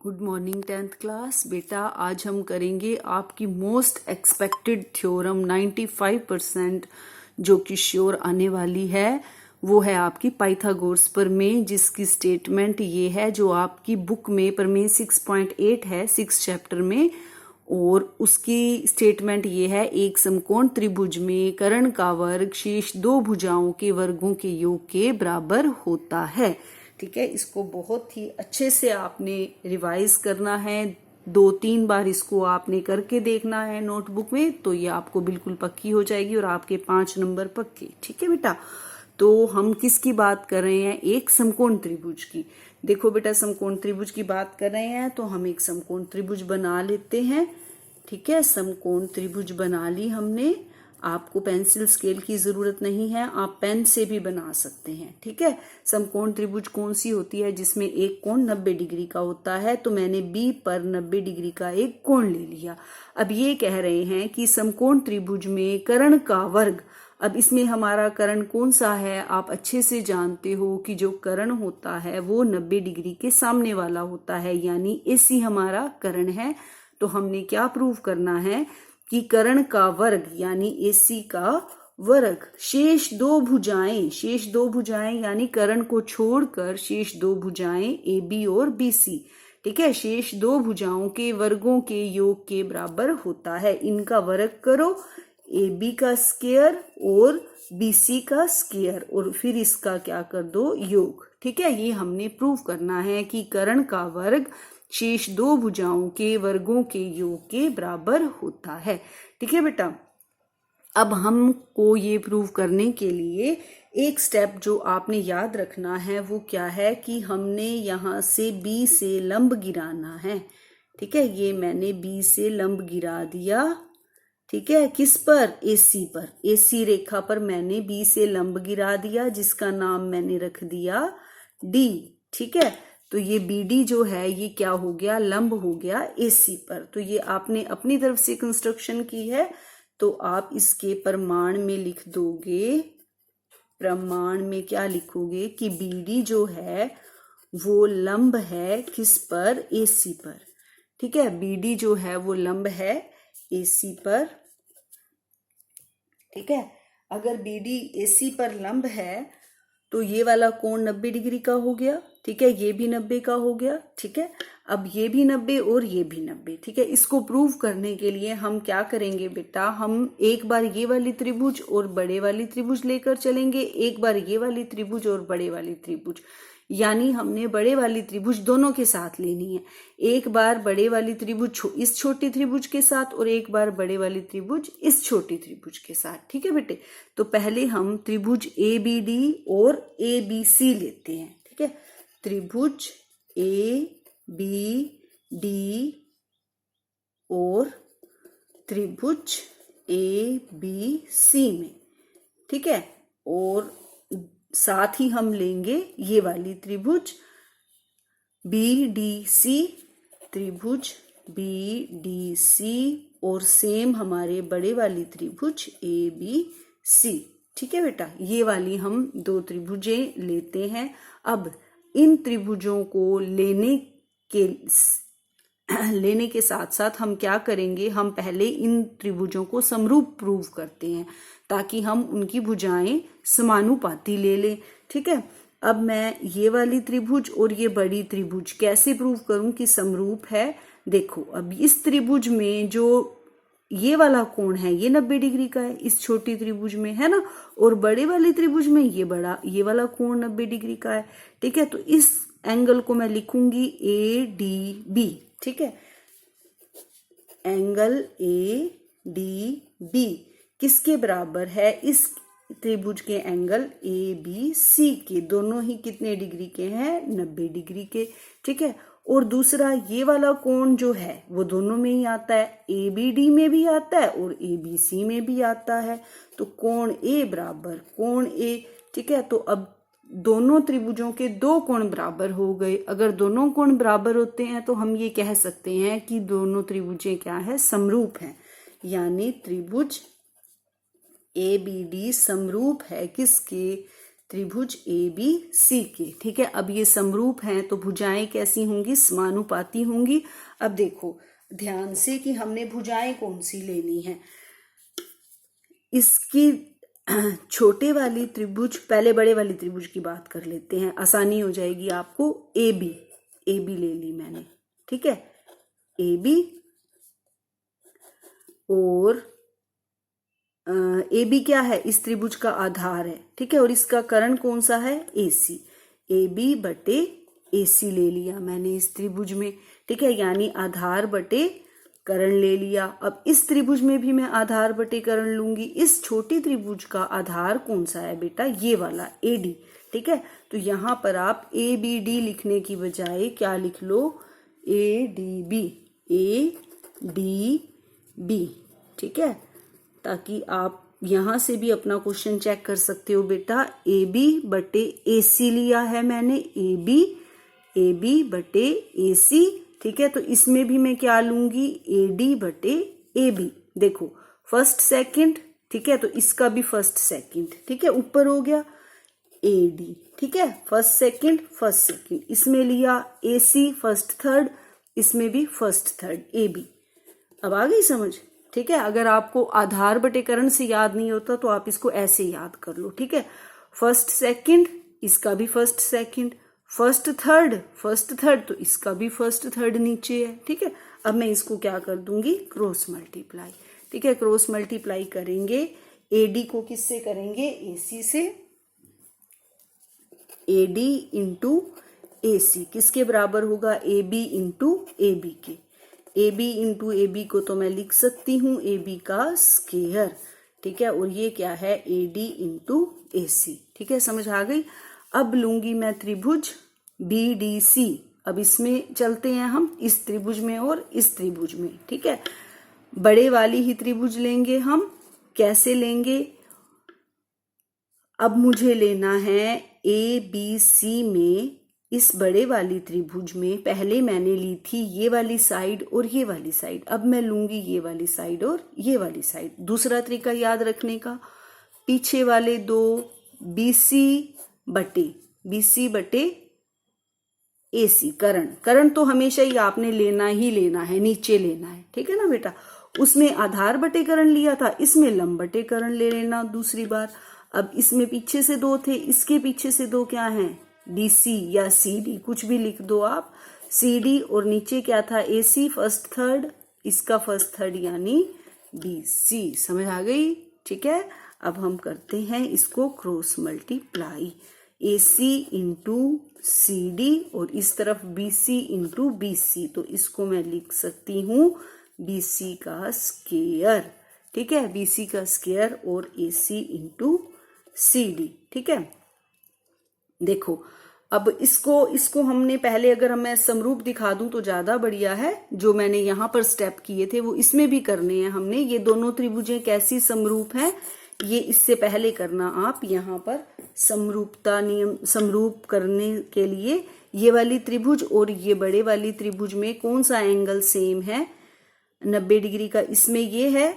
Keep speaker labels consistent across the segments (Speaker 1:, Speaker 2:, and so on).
Speaker 1: Good morning 10th class. बेटा आज हम करेंगे आपकी मोस्ट एक्सपेक्टेड थ्योरम 95% जो कि श्योर आने वाली है, वो है आपकी पाइथागोरस प्रमेय, जिसकी स्टेटमेंट ये है जो आपकी बुक में प्रमेय 6.8 है 6 चैप्टर में। और उसकी स्टेटमेंट ये है, एक समकोण त्रिभुज में कर्ण का वर्ग शेष दो भुजाओं के वर्गों के योग के बराबर होता है। ठीक है, इसको बहुत ही अच्छे से आपने रिवाइज करना है, 2-3 बार इसको आपने करके देखना है नोटबुक में, तो ये आपको बिल्कुल पक्की हो जाएगी और आपके 5 नंबर पक्के। ठीक है बेटा, तो हम किसकी बात कर रहे हैं? एक समकोण त्रिभुज की। देखो बेटा, समकोण त्रिभुज की बात कर रहे हैं तो हम एक समकोण त्रिभुज बना लेते हैं। ठीक है, समकोण त्रिभुज बना ली हमने। आपको पेंसिल स्केल की जरूरत नहीं है, आप पेन से भी बना सकते हैं। ठीक है, समकोण त्रिभुज कौन सी होती है? जिसमें एक कोण 90 डिग्री का होता है। तो मैंने बी पर 90 डिग्री का एक कोण ले लिया। अब ये कह रहे हैं कि समकोण त्रिभुज में कर्ण का वर्ग। अब इसमें हमारा कर्ण कौन सा है? आप अच्छे से जानते हो कि जो कर्ण होता है वो 90 डिग्री के सामने वाला होता है, यानी AC हमारा कर्ण है। तो हमने क्या प्रूव करना है कि कर्ण का वर्ग यानी AC का वर्ग शेष दो भुजाएं यानी कर्ण को छोड़कर शेष दो भुजाएं AB और BC, ठीक है, शेष दो भुजाओं के वर्गों के योग के बराबर होता है। इनका वर्ग करो, AB का स्क्वायर और BC का स्क्वायर, और फिर इसका क्या कर दो? योग। ठीक है, ये हमने प्रूव करना है कि कर्ण का वर्ग शेष दो भुजाओं के वर्गों के योग के बराबर होता है। ठीक है बेटा, अब हमको ये प्रूव करने के लिए एक स्टेप जो आपने याद रखना है वो क्या है कि हमने यहाँ से B से लंब गिराना है। ठीक है, ये मैंने B से लंब गिरा दिया। ठीक है, किस पर? AC पर। AC रेखा पर मैंने B से लंब गिरा दिया, जिसका नाम मैंने रख दिया D। ठीक है, तो ये BD जो है ये क्या हो गया? लंब हो गया AC पर। तो ये आपने अपनी तरफ से कंस्ट्रक्शन की है, तो आप इसके प्रमाण में लिख दोगे। प्रमाण में क्या लिखोगे कि BD जो है वो लंब है किस पर? AC पर। ठीक है, BD जो है वो लंब है AC पर। ठीक है, अगर BD AC पर लंब है तो ये वाला कोण 90 डिग्री का हो गया। ठीक है, ये भी 90 का हो गया। ठीक है, अब ये भी 90 और ये भी 90। ठीक है, इसको प्रूव करने के लिए हम क्या करेंगे बेटा? हम एक बार ये वाली त्रिभुज और बड़े वाली त्रिभुज लेकर चलेंगे, एक बार ये वाली त्रिभुज और बड़े वाली त्रिभुज, यानी हमने बड़े वाली त्रिभुज दोनों के साथ लेनी है। एक बार बड़े वाली त्रिभुज इस छोटी त्रिभुज के साथ और एक बार बड़े वाली त्रिभुज इस छोटी त्रिभुज के साथ। ठीक है बेटे, तो पहले हम त्रिभुज ABD और ABC लेते हैं। ठीक है, त्रिभुज ABD और त्रिभुज ABC में। ठीक है, और साथ ही हम लेंगे ये वाली त्रिभुज BDC, त्रिभुज BDC, और सेम हमारे बड़े वाली त्रिभुज ABC। ठीक है बेटा, ये वाली हम दो त्रिभुजें लेते हैं। अब इन त्रिभुजों को लेने के साथ साथ हम क्या करेंगे? हम पहले इन त्रिभुजों को समरूप प्रूव करते हैं ताकि हम उनकी भुजाएं समानुपाती ले लें। ठीक है, अब मैं ये वाली त्रिभुज और ये बड़ी त्रिभुज कैसे प्रूव करूं कि समरूप है? देखो, अब इस त्रिभुज में जो ये वाला कोण है ये 90 डिग्री का है, इस छोटी त्रिभुज में, है ना, और बड़े वाली त्रिभुज में ये वाला कोण 90 डिग्री का है। ठीक है, तो इस एंगल को मैं लिखूंगी ADB। ठीक है, एंगल ADB किसके बराबर है? इस त्रिभुज के एंगल ABC के। दोनों ही कितने डिग्री के हैं? 90 डिग्री के। ठीक है, और दूसरा ये वाला कोण जो है वो दोनों में ही आता है, ABD में भी आता है और ABC में भी आता है। तो कोण A बराबर कोण A। ठीक है, तो अब दोनों त्रिभुजों के दो कोण बराबर हो गए। अगर दोनों कोण बराबर होते हैं तो हम ये कह सकते हैं कि दोनों त्रिभुजें क्या है? समरूप हैं, यानी त्रिभुज ABD समरूप है किसके? त्रिभुज ABC के। ठीक है, अब ये समरूप हैं तो भुजाएं कैसी होंगी, समानुपाती होंगी। अब देखो ध्यान से कि हमने भुजाएं कौन सी लेनी है। इसकी छोटे वाली त्रिभुज, पहले बड़े वाली त्रिभुज की बात कर लेते हैं, आसानी हो जाएगी आपको। AB ले ली मैंने, ठीक है, AB और AB क्या है, इस त्रिभुज का आधार है, ठीक है, और इसका कर्ण कौन सा है, AC। AB बटे AC ले लिया मैंने इस त्रिभुज में, ठीक है, यानी आधार बटे कर्ण ले लिया। अब इस त्रिभुज में भी मैं आधार बटे कर्ण लूंगी। इस छोटी त्रिभुज का आधार कौन सा है बेटा, ये वाला AD, ठीक है। तो यहां पर आप ABD लिखने की बजाय क्या लिख लो, ADB, ADB, ठीक है, ताकि आप यहां से भी अपना क्वेश्चन चेक कर सकते हो बेटा। AB बटे AC लिया है मैंने, AB बटे AC, ठीक है, तो इसमें भी मैं क्या लूंगी, AD बटे AB। देखो फर्स्ट सेकंड, ठीक है, तो इसका भी फर्स्ट सेकंड, ठीक है, ऊपर हो गया AD, ठीक है, फर्स्ट सेकंड, इसमें लिया AC फर्स्ट थर्ड, इसमें भी फर्स्ट थर्ड AB। अब आ गई समझ, ठीक है। अगर आपको आधार बटे कर्ण से याद नहीं होता तो आप इसको ऐसे याद कर लो, ठीक है, फर्स्ट सेकंड, इसका भी फर्स्ट सेकंड, फर्स्ट थर्ड, तो इसका भी फर्स्ट थर्ड नीचे है, ठीक है। अब मैं इसको क्या कर दूंगी, क्रॉस मल्टीप्लाई, ठीक है, क्रॉस मल्टीप्लाई करेंगे। AD को किससे करेंगे, AC से। AD इंटू AC किसके बराबर होगा, AB इंटू AB के। AB इंटू AB को तो मैं लिख सकती हूँ AB का स्क्वायर, ठीक है, और ये क्या है, AD इंटू AC, ठीक है, समझ आ गई। अब लूंगी मैं त्रिभुज BDC। अब इसमें चलते हैं हम, इस त्रिभुज में और इस त्रिभुज में, ठीक है, बड़े वाली ही त्रिभुज लेंगे हम। कैसे लेंगे, अब मुझे लेना है ABC में, इस बड़े वाली त्रिभुज में पहले मैंने ली थी ये वाली साइड और ये वाली साइड, अब मैं लूंगी ये वाली साइड और ये वाली साइड। दूसरा तरीका याद रखने का, पीछे वाले दो BC बटे AC, कर्ण तो हमेशा ही आपने लेना है, नीचे लेना है, ठीक है ना बेटा। उसमें आधार बटे कर्ण लिया था, इसमें लंब बटे कर्ण ले लेना दूसरी बार। अब इसमें पीछे से दो थे, इसके पीछे से दो क्या हैं, DC या CD, कुछ भी लिख दो आप, CD, और नीचे क्या था, AC फर्स्ट थर्ड, इसका फर्स्ट थर्ड यानी BC। समझ आ गई, ठीक है। अब हम करते हैं इसको cross multiply, AC into CD और इस तरफ BC इंटू BC, तो इसको मैं लिख सकती हूँ BC का स्क्वायर, ठीक है, BC का स्क्वायर और AC इंटू CD, ठीक है। देखो अब इसको हमने पहले, अगर मैं समरूप दिखा दूं तो ज्यादा बढ़िया है। जो मैंने यहाँ पर स्टेप किए थे वो इसमें भी करने हैं हमने। ये दोनों त्रिभुजें कैसी समरूप हैं, ये इससे पहले करना आप। यहाँ पर समरूपता नियम, समरूप करने के लिए ये वाली त्रिभुज और ये बड़े वाली त्रिभुज में कौन सा एंगल सेम है, 90 डिग्री का। इसमें ये है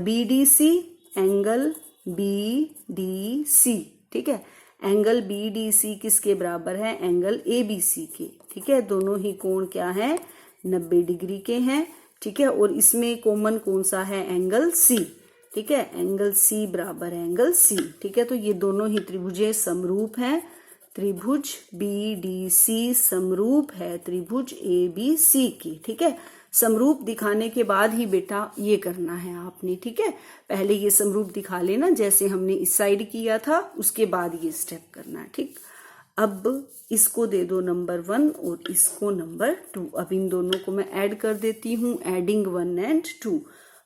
Speaker 1: BDC, एंगल BDC, ठीक है, एंगल BDC किसके बराबर है, एंगल ABC के, ठीक है, दोनों ही कोण क्या है, 90 डिग्री के हैं, ठीक है। और इसमें कॉमन कौन सा है, एंगल C, ठीक है, एंगल C बराबर है एंगल C, ठीक है। तो ये दोनों ही त्रिभुजें समरूप हैं। त्रिभुज BDC समरूप है त्रिभुज ABC की, ठीक है। समरूप दिखाने के बाद ही बेटा ये करना है आपने, ठीक है। पहले ये समरूप दिखा लेना जैसे हमने इस साइड किया था, उसके बाद ये स्टेप करना है, ठीक। अब इसको दे दो नंबर 1 और इसको नंबर 2। अब इन दोनों को मैं ऐड कर देती हूँ, एडिंग 1 and 2।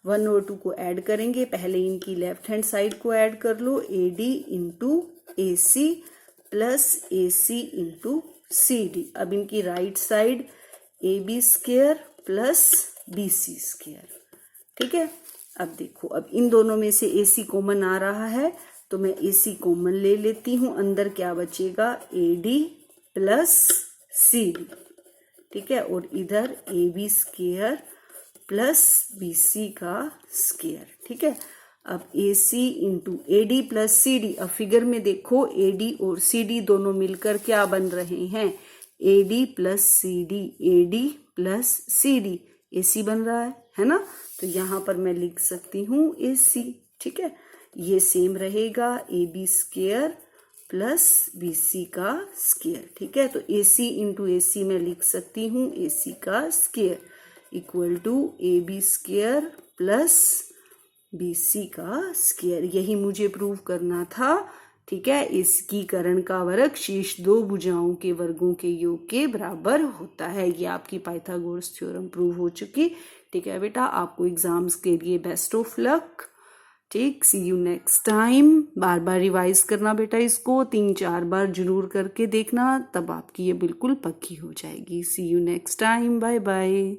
Speaker 1: 1 और 2 को ऐड करेंगे, पहले इनकी लेफ्ट हैंड साइड को ऐड कर लो, AD into AC plus AC into CD। अब इनकी right side AB square plus BC square, ठीक है। अब देखो, अब इन दोनों में से AC कॉमन आ रहा है तो मैं AC कॉमन ले लेती हूँ। अंदर क्या बचेगा, AD प्लस CD, ठीक है, और इधर AB स्क्वायर प्लस BC का स्क्वायर, ठीक है। अब AC into AD plus CD, अब फिगर में देखो AD और CD दोनों मिलकर क्या बन रहे हैं, AD plus CD, AD plus CD, AC बन रहा है ना। तो यहाँ पर मैं लिख सकती हूँ AC, ठीक है। ये सेम रहेगा AB स्क्वायर प्लस BC का स्क्वायर, ठीक है। तो AC इंटू AC मैं लिख सकती हूँ AC का square equal to AB square plus BC का स्क्वायर। यही मुझे प्रूव करना था, ठीक है। इसकी करण का वर्ग शीर्ष दो भुजाओं के वर्गों के योग के बराबर होता है। ये आपकी पाइथागोरस थ्योरम प्रूव हो चुकी, ठीक है बेटा। आपको एग्जाम्स के लिए बेस्ट ऑफ लक, ठीक। See you next time. बार बार रिवाइज करना बेटा, इसको 3-4 बार जरूर करके देखना, तब आपकी ये बिल्कुल पक्की हो जाएगी। See you next time, bye bye.